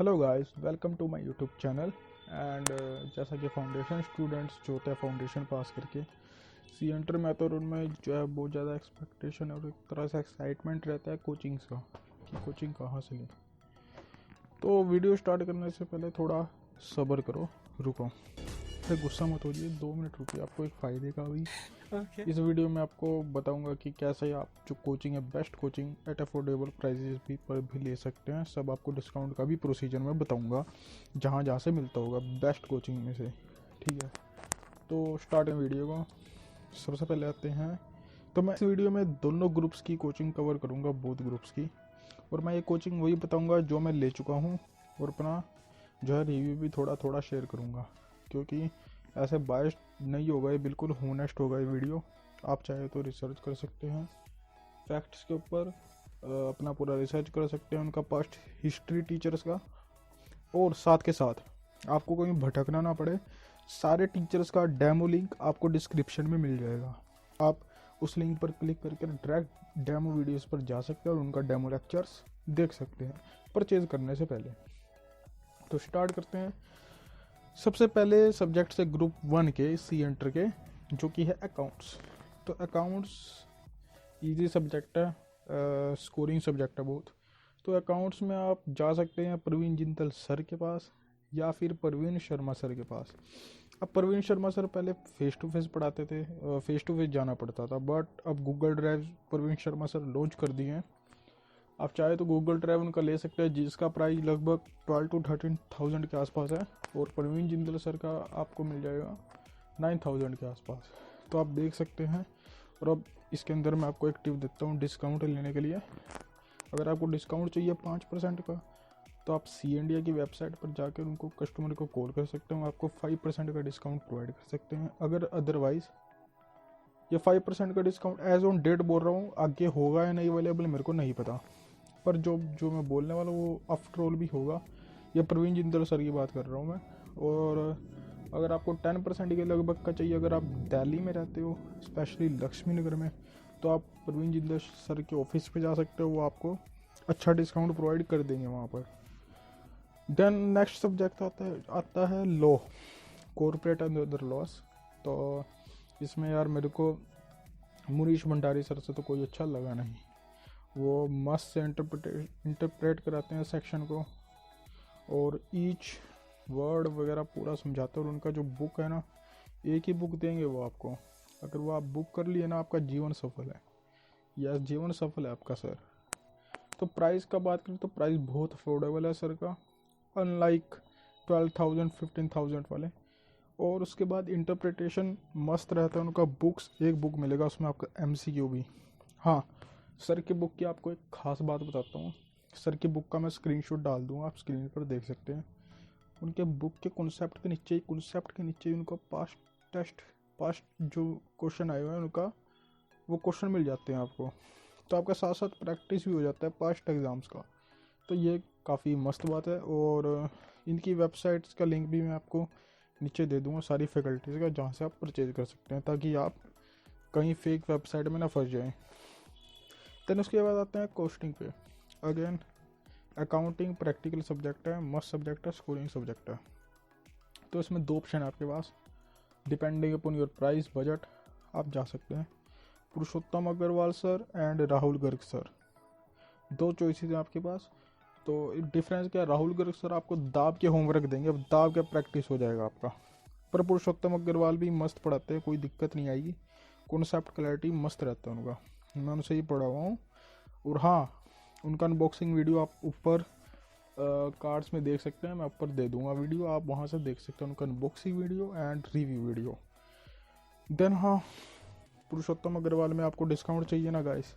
Hello guys, welcome to my YouTube channel. And जैसा कि foundation students जो होते हैं फाउंडेशन पास करके सी एंटर में आते हैं और उनमें जो है बहुत ज़्यादा एक्सपेक्टेशन और एक तरह से एक्साइटमेंट रहता है कोचिंग्स का कि कोचिंग कहाँ से लें। तो वीडियो स्टार्ट करने से पहले थोड़ा सब्र करो, रुको, फिर गुस्सा मत होइए, 2 मिनट रुकिए, आपको एक फ़ायदे का भी इस वीडियो में आपको बताऊंगा कि कैसे आप जो कोचिंग है best coaching at affordable prices भी पर भी ले सकते हैं। सब आपको डिस्काउंट का भी प्रोसीजर में बताऊंगा जहाँ जहाँ से मिलता होगा बेस्ट कोचिंग में से। ठीक है, तो स्टार्ट है वीडियो को। सबसे पहले आते हैं, तो मैं इस वीडियो में दोनों ग्रुप्स की कोचिंग कवर करूँगा, बोथ ग्रुप्स की, और मैं ये कोचिंग वही बताऊँगा जो मैं ले चुका हूँ और अपना जो है रिव्यू भी थोड़ा थोड़ा शेयर करूँगा, क्योंकि ऐसे बायस्ड नहीं होगा, ये बिल्कुल होनेस्ट होगा ये वीडियो। आप चाहे तो रिसर्च कर सकते हैं फैक्ट्स के ऊपर, अपना पूरा रिसर्च कर सकते हैं उनका पास्ट हिस्ट्री टीचर्स का, और साथ के साथ आपको कहीं भटकना ना पड़े, सारे टीचर्स का डेमो लिंक आपको डिस्क्रिप्शन में मिल जाएगा। आप उस लिंक पर क्लिक करके डायरेक्ट डेमो वीडियोस पर जा सकते हैं और उनका डेमो लेक्चर्स देख सकते हैं परचेज करने से पहले। तो स्टार्ट करते हैं। सबसे पहले सब्जेक्ट से ग्रुप 1 के सी एंटर के, जो कि है अकाउंट्स। तो अकाउंट्स इजी सब्जेक्ट है, स्कोरिंग सब्जेक्ट है बहुत। तो अकाउंट्स में आप जा सकते हैं प्रवीण जिंदल सर के पास या फिर प्रवीण शर्मा सर के पास। अब प्रवीण शर्मा सर पहले फेस टू फेस पढ़ाते थे, फेस टू फेस जाना पड़ता था, बट अब Google drive Praveen Sharma sir launch कर दिए हैं। आप चाहे तो गूगल ड्राइव उनका ले सकते हैं, जिसका प्राइस लगभग 12 to 13,000 के आसपास है, और प्रवीण जिंदल सर का आपको मिल जाएगा 9,000 के आसपास। तो आप देख सकते हैं। और अब इसके अंदर मैं आपको एक टिप देता हूँ डिस्काउंट लेने के लिए। अगर आपको डिस्काउंट चाहिए 5% का, तो आप सी इंडिया की वेबसाइट पर जाकर उनको कस्टमर को कॉल कर सकते हैं, आपको 5% का डिस्काउंट प्रोवाइड कर सकते हैं। अगर अदरवाइज़ ये 5% का डिस्काउंट एज ऑन डेट बोल रहा हूँ, आगे होगा या नहीं अवेलेबल मेरे को नहीं पता, पर जो मैं बोलने वाला हूँ वो आफ्टर ऑल भी होगा। ये प्रवीण जिंदल सर की बात कर रहा हूँ मैं। और अगर आपको 10% के लगभग का चाहिए, अगर आप दिल्ली में रहते हो, स्पेशली लक्ष्मी नगर में, तो आप प्रवीण जिंदल सर के ऑफिस पे जा सकते हो, वो आपको अच्छा डिस्काउंट प्रोवाइड कर देंगे वहाँ पर। देन नेक्स्ट सब्जेक्ट आता है law, corporate and other laws. तो इसमें यार मेरे को मुनीश भंडारी सर से तो कोई अच्छा लगा नहीं। वो मस्त से इंटरप्रेट कराते हैं सेक्शन को, और ईच वर्ड वगैरह पूरा समझाते हैं। और उनका जो बुक है ना, एक ही बुक देंगे वो आपको, अगर वो आप बुक कर लिए ना, आपका जीवन सफल है। यस, जीवन सफल है आपका सर। तो प्राइस का बात करें तो प्राइस बहुत अफोर्डेबल है सर का, अनलाइक 12,000 15,000 वाले। और उसके बाद इंटरप्रिटेशन मस्त रहता है उनका। बुक्स एक बुक मिलेगा, उसमें आपका MCQ भी। हाँ, सर की बुक की आपको एक ख़ास बात बताता हूँ। सर की बुक का मैं स्क्रीनशॉट डाल दूँगा, आप स्क्रीन पर देख सकते हैं। उनके बुक के कॉन्सेप्ट के नीचे ही उनको पास्ट जो क्वेश्चन आए हुए हैं उनका वो क्वेश्चन मिल जाते हैं आपको। तो आपका साथ साथ प्रैक्टिस भी हो जाता है पास्ट एग्ज़ाम्स का। तो ये काफ़ी मस्त बात है। और इनकी वेबसाइट्स का लिंक भी मैं आपको नीचे दे दूँगा, सारी फैकल्टीज़ का, जहाँ से आप परचेज़ कर सकते हैं, ताकि आप कहीं फेक वेबसाइट में ना फंस जाएँ। देन उसके बाद आते हैं कॉस्टिंग पे। अगेन अकाउंटिंग प्रैक्टिकल सब्जेक्ट है, मस्त सब्जेक्ट है, स्कोरिंग सब्जेक्ट है। तो इसमें 2 ऑप्शन है आपके पास, depending upon your price budget. आप जा सकते हैं Purushottam Agarwal sir and Rahul Garg sir, 2 choices हैं आपके पास। तो डिफरेंस क्या है, राहुल गर्ग सर आपको दाब के होमवर्क देंगे, अब दाब के प्रैक्टिस हो जाएगा आपका। पर पुरुषोत्तम अग्रवाल भी मस्त पढ़ाते हैं, कोई दिक्कत नहीं आएगी, कॉन्सेप्ट क्लैरिटी मस्त रहता है उनका, मैं उनसे ही पढ़ा हुआ हूँ। और हाँ, उनका अनबॉक्सिंग वीडियो आप ऊपर कार्ड्स में देख सकते हैं, मैं ऊपर दे दूंगा वीडियो, आप वहाँ से देख सकते हैं उनका unboxing video and review video. Then हाँ, पुरुषोत्तम अग्रवाल में आपको डिस्काउंट चाहिए ना गाइस,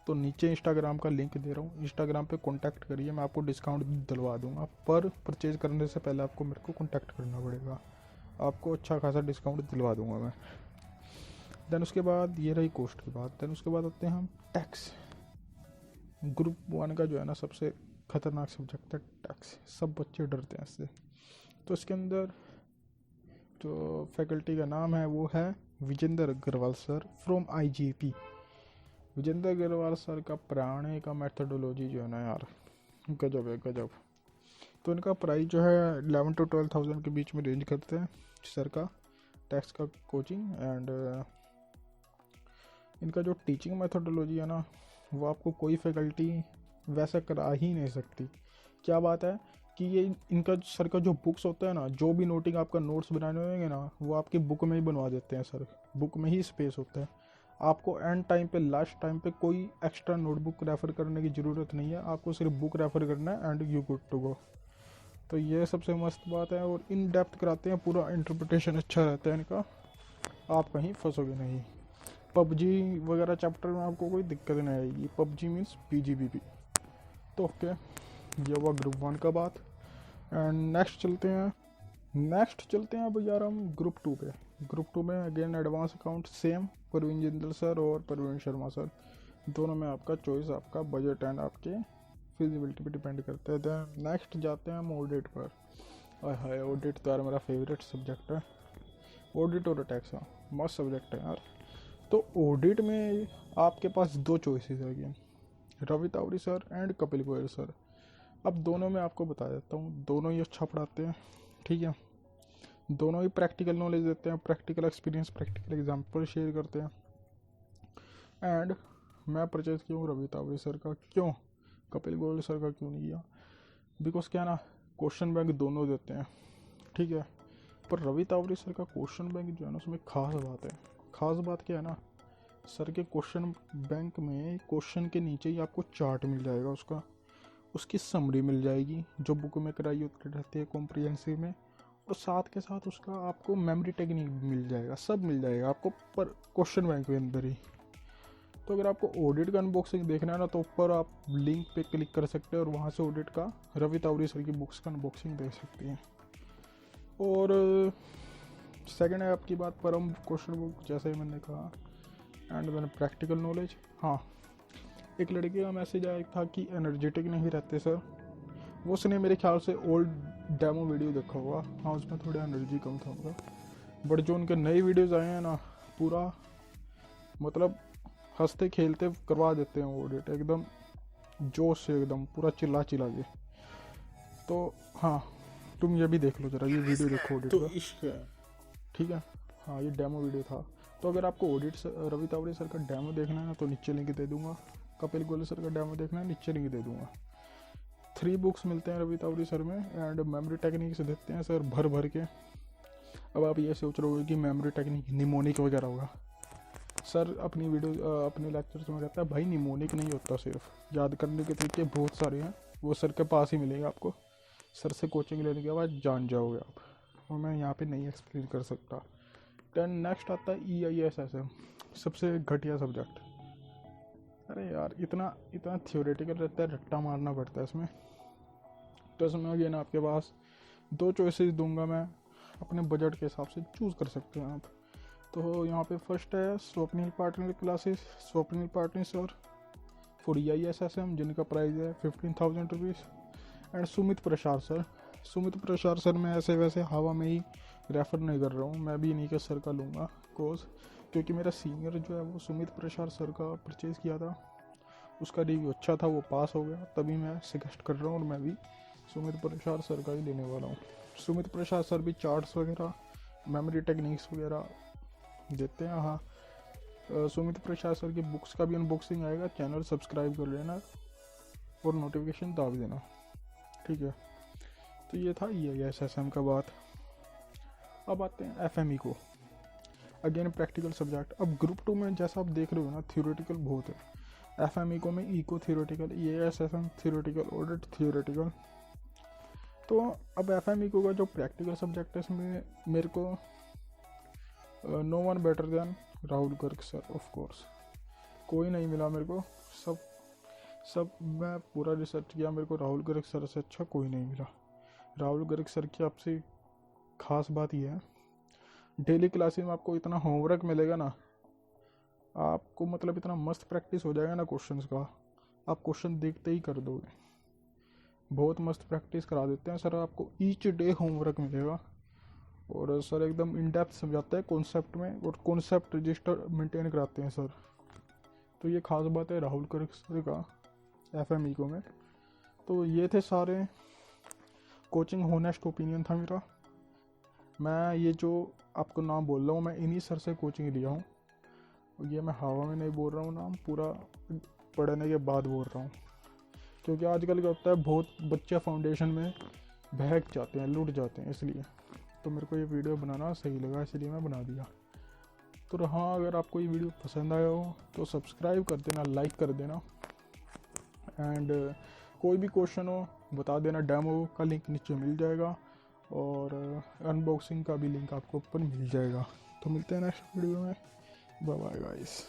तो नीचे इंस्टाग्राम का लिंक दे रहा हूँ, इंस्टाग्राम पे कांटेक्ट करिए, मैं आपको डिस्काउंट दिलवा दूंगा। पर परचेज करने से पहले आपको मेरे को कांटेक्ट करना पड़ेगा, आपको अच्छा खासा डिस्काउंट दिलवा दूंगा मैं। देन उसके बाद ये रही कॉस्ट की बात। देन उसके बाद आते हैं हम टैक्स। ग्रुप 1 का जो है ना सबसे खतरनाक सब्जेक्ट है टैक्स, सब बच्चे डरते हैं इससे। तो इसके अंदर जो फैकल्टी का नाम है वो है Vijendra Agarwal sir from IGP। Vijendra Agarwal sir का पढ़ाने का मेथडोलॉजी जो है ना यार, गजब है गजब। तो इनका प्राइस जो है 11 to 12,000 के बीच में रेंज करते हैं सर का टैक्स का कोचिंग। एंड इनका जो टीचिंग मेथोडोलॉजी है ना, वो आपको कोई फैकल्टी वैसा करा ही नहीं सकती। क्या बात है कि ये इनका सर का जो बुक्स होता है ना, जो भी नोटिंग आपका नोट्स बनाने होंगे ना, वो आपकी बुक में ही बनवा देते हैं सर। बुक में ही स्पेस होता है, आपको एंड टाइम पे लास्ट टाइम पे कोई एक्स्ट्रा नोटबुक रेफ़र करने की ज़रूरत नहीं है, आपको सिर्फ बुक रेफ़र करना है and you good to go. तो ये सबसे मस्त बात है। और इन डेप्थ कराते हैं, पूरा इंटरप्रिटेशन अच्छा रहता है इनका, आप कहीं फंसोगे नहीं। पबजी वगैरह चैप्टर में आपको कोई दिक्कत नहीं आएगी। PUBG means PGBP। तो ओके, ये हुआ ग्रुप 1 का बात। एंड नेक्स्ट चलते हैं अब यार हम ग्रुप 2 पे। ग्रुप 2 में again advance account same, Parveen Jindal sir और परवीन शर्मा सर, दोनों में आपका चॉइस, आपका बजट एंड आपके फिजिबिलिटी पे डिपेंड करता है। देन नेक्स्ट जाते हैं हम ऑडिट पर। हाय ऑडिट तो यार मेरा फेवरेट सब्जेक्ट है। ऑडिट और टैक्स मस्त सब्जेक्ट है यार। तो ऑडिट में आपके पास 2 चॉइसेस है again, Ravi Taori sir and Kapil Goyal sir. अब दोनों में आपको बता देता हूँ, दोनों ही अच्छा पढ़ाते हैं, ठीक है। दोनों ही प्रैक्टिकल नॉलेज देते हैं, practical experience, practical example share करते हैं। एंड मैं परचेज़ किया हूँ रवि तावरी सर का। क्यों कपिल गोयल सर का क्यों नहीं किया? बिकॉज क्या ना, क्वेश्चन बैंक दोनों देते हैं, ठीक है। पर रवि तावरी सर का क्वेश्चन बैंक जो है ना, उसमें खास बात है। खास बात क्या है ना, सर के क्वेश्चन बैंक में क्वेश्चन के नीचे ही आपको चार्ट मिल जाएगा, उसकी समरी मिल जाएगी जो बुक में कराई होती रहती है कॉम्प्रिहेंसिव में, और साथ के साथ उसका आपको मेमोरी टेक्निक मिल जाएगा, सब मिल जाएगा आपको पर क्वेश्चन बैंक के अंदर ही। तो अगर आपको ऑडिट का अनबॉक्सिंग देखना है ना, तो ऊपर आप लिंक पे क्लिक कर सकते हैं और वहाँ से ऑडिट का रवि तावरी सर की बुक्स का अनबॉक्सिंग देख सकते हैं। और सेकंड है आपकी बात परम क्वेश्चन बुक, जैसे ही मैंने कहा। एंड मैंने प्रैक्टिकल नॉलेज, हाँ एक लड़के का मैसेज आया था कि एनर्जेटिक नहीं रहते सर, वो उसने मेरे ख्याल से ओल्ड डेमो वीडियो देखा होगा, हाँ उसमें थोड़ा एनर्जी कम था उनका। बट जो उनके नए वीडियोज़ आए हैं ना, पूरा मतलब हंसते खेलते करवा देते हैं ऑडिट, एकदम जोश से, एकदम पूरा चिल्ला के। तो हाँ तुम ये भी देख लो जरा, ये वीडियो देखो ऑडिट तो का, इश्क है। ठीक है। हाँ ये डेमो वीडियो था। तो अगर आपको ऑडिट रवि तावरी सर का डेमो देखना है ना, तो नीचे लिंक दे दूंगा। कपिल गोयल सर का डेमो देखना है, नीचे लिंक दे दूंगा। 3 बुक्स मिलते हैं रवि तावरी सर में। एंड मेमोरी टेक्निक्स देते हैं सर भर के। अब आप ये सोच रहे हो कि मेमोरी टेक्निक निमोनिक वगैरह होगा। सर अपनी वीडियो अपने लेक्चर्स में कहता है भाई निमोनिक नहीं होता, सिर्फ याद करने के तरीके बहुत सारे हैं, वो सर के पास ही मिलेंगे आपको। सर से कोचिंग लेने के बाद जान जाओगे आप, और मैं यहाँ पे नहीं एक्सप्लेन कर सकता। देन नेक्स्ट आता है EISSM, सबसे घटिया सब्जेक्ट। अरे यार इतना थियोरेटिकल रहता है, रट्टा मारना पड़ता है इसमें। तो इसमें अगेन आपके पास 2 चॉइसेस दूंगा मैं, अपने बजट के हिसाब से चूज़ कर सकते हैं आप। तो यहाँ पे फर्स्ट है Swapnil Patni classes, Swapnil Patni sir for EISSM, जिनका प्राइस है 15,000 rupees. And Sumit Prasad sir मैं ऐसे वैसे हवा में ही रेफ़र नहीं कर रहा हूँ, मैं भी इन्हीं के सर का लूँगा कोर्स, क्योंकि मेरा सीनियर जो है वो सुमित प्रसाद सर का परचेज़ किया था, उसका रिव्यू अच्छा था, वो पास हो गया, तभी मैं सजेस्ट कर रहा हूँ और मैं भी सुमित प्रसाद सर का ही लेने वाला हूँ। सुमित प्रसाद सर भी चार्ट्स वगैरह, मेमोरी टेक्निक्स वगैरह देते हैं। हाँ सुमित प्रसाद सर की बुक्स का भी अनबॉक्सिंग आएगा, चैनल सब्सक्राइब कर लेना और नोटिफिकेशन दाब देना, ठीक है। तो ये था EISSM का बात। अब आते हैं FME को, अगेन प्रैक्टिकल सब्जेक्ट। अब ग्रुप 2 में जैसा आप देख रहे हो ना, थियोरेटिकल बहुत है। FME को में eco theoretical, EISSM theoretical, audit theoretical. तो अब FME को का जो प्रैक्टिकल सब्जेक्ट है, इसमें मेरे को no one better than Rahul Garg sir, of course कोई नहीं मिला मेरे को। सब मैं पूरा रिसर्च किया, मेरे को राहुल गर्ग सर से अच्छा कोई नहीं मिला। राहुल गर्ग सर की आपसे खास बात यह है, डेली क्लासेस में आपको इतना होमवर्क मिलेगा ना, आपको मतलब इतना मस्त प्रैक्टिस हो जाएगा ना क्वेश्चंस का, आप क्वेश्चन देखते ही कर दोगे। बहुत मस्त प्रैक्टिस करा देते हैं सर, आपको ईच डे होमवर्क मिलेगा। और सर एकदम इन डेप्थ समझाते हैं कॉन्सेप्ट में, और कॉन्सेप्ट रजिस्टर मेंटेन कराते हैं सर। तो ये खास बात है राहुल गर्ग सर का FME को में। तो ये थे सारे कोचिंग होनेस्ट ओपिनियन था मेरा। मैं ये जो आपको नाम बोल रहा हूँ, मैं इन्हीं सर से कोचिंग लिया हूँ। ये मैं हवा में नहीं बोल रहा हूँ नाम, पूरा पढ़ने के बाद बोल रहा हूँ। क्योंकि आजकल क्या होता है, बहुत बच्चे फाउंडेशन में बहक जाते हैं, लुट जाते हैं, इसलिए तो मेरे को ये वीडियो बनाना सही लगा, इसलिए मैं बना दिया। तो हाँ, अगर आपको ये वीडियो पसंद आया हो तो सब्सक्राइब कर देना, लाइक कर देना, एंड कोई भी क्वेश्चन हो बता देना। डेमो का लिंक नीचे मिल जाएगा और अनबॉक्सिंग का भी लिंक आपको ऊपर मिल जाएगा। तो मिलते हैं नेक्स्ट वीडियो में। Bye bye guys.